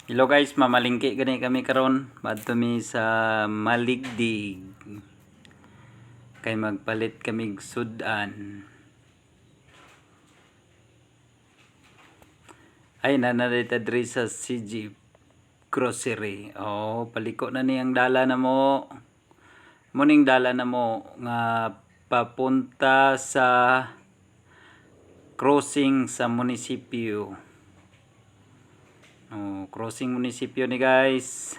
Hello guys, mamalingki gani kami karon. Badto mi sa Maligdig. Kay magpalit kami sudan. Ay nanarita diri sa CG Grocery. Oh, paliko na ni ang dala na mo. Muning dala na mo nga papunta sa crossing sa munisipyo. Oh, crossing munisipyo ni guys.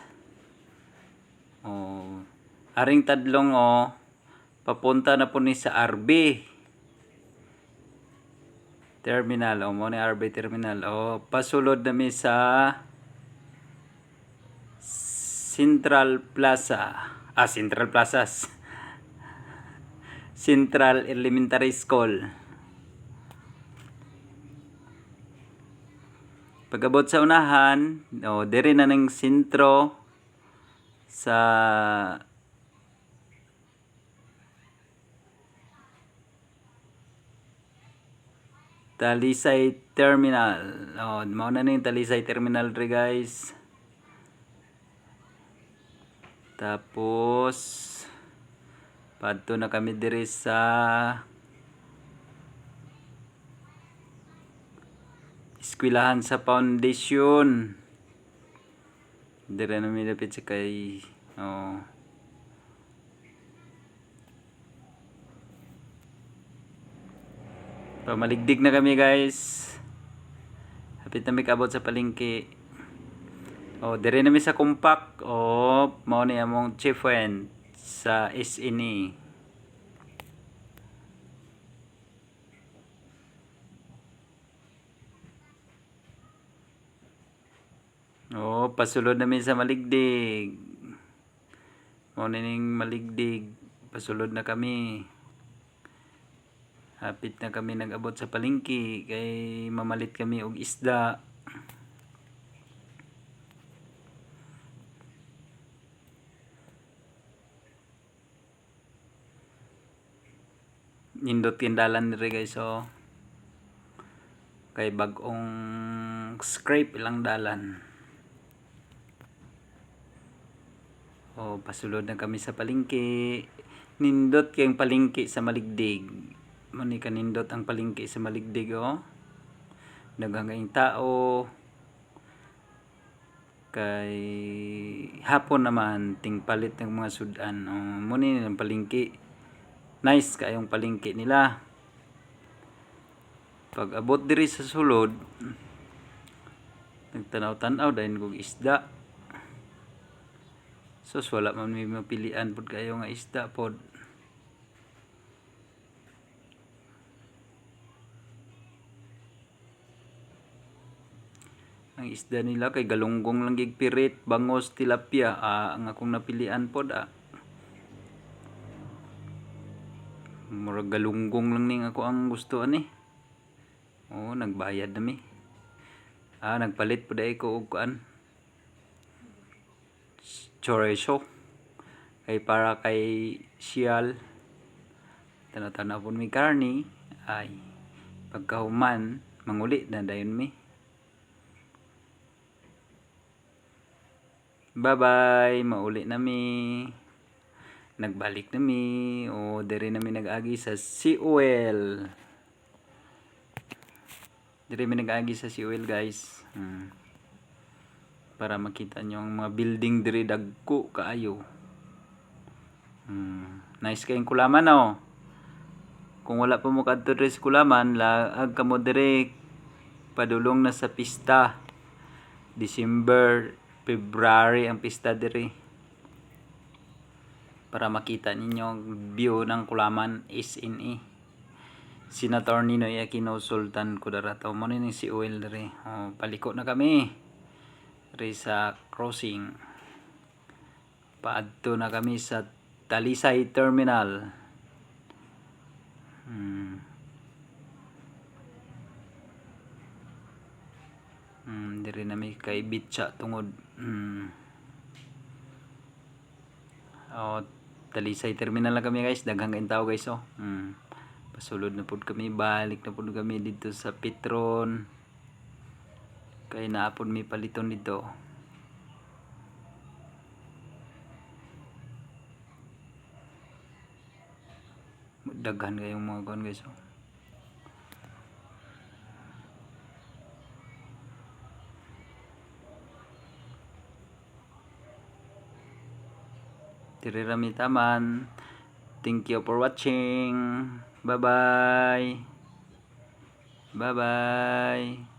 Oh, aring tadlong papunta na po ni sa RB Terminal. O mo ni RB Terminal. O pasulod na mi sa Central Plaza. Central Plazas. Central Elementary School. Pagabot sa unahan, diri na ng sentro sa Talisay Terminal. Mao na ning Talisay Terminal ri guys. Tapos padto na kami diri sa eskwelahan sa foundation. Diri na mi dapit sa kay Pamaligdig na kami guys. Hapit na mi kabot sa palengke. Dire na mi sa compact. Mao ni among chief friend sa SNE. Pasulod na mi sa Maligdig. Mao ning Maligdig. Pasulod na kami. Hapit na kami nag-abot sa palengke kay mamalit kami og isda. Nindot tindalan diri guys kay bag-ong scrape ilang dalan. Pasulod na kami sa palengke. Nindot kayong palengke sa Maligdig. Mani kanindot ang palengke sa Maligdig daghang tao. Kay hapon naman tingpalit ng mga sudan. Muni ang palengke. Nice kayong palengke nila. Pag abot diri sa sulod, nagtanaw-tanaw dahil kong isda. Wala man may mapilian pod kayo nga isda pod. Ang isda nila kay galunggong lang gigpirit, bangos, tilapia. Ang akong napilian pod murag galunggong lang ning ako ang gusto ani. Nagbayad na mi. Nagpalit po dahil ko og kuan. Chorizo. Kay para kay siyal. Tanaw-tanaw po mi karni. Ay, pagkahuman, manguli na dayon mi. Bye-bye. Mauli na mi. Nagbalik na mi. Diri na mi nag-agi sa COL. Diri mi nag-agi sa COL guys. Para makita nyo ang mga building diri dagko kaayo. Nice kayong Kulaman Kung wala pa mo kadto diri sa Kulaman, laag kamo diri padulong na sa pista. December, February ang pista diri. Para makita ninyo ang view ng Kulaman SNE. Senator Ninoy Aquino Sultan Kudarataw. Mo ni si Oil diri. Paliko na kami. Diri sa crossing. Paadto na kami sa Talisay Terminal. Diri na mi kay Bitsa tungod. Talisay Terminal na kami guys. Daghang kain tao guys Pasulod na pud kami, balik na pud kami dito sa Petron. Kay naapod mi paliton dito. daghan kayong mga kuan guys. Diri rami taman. Thank you for watching. Bye bye. Bye bye.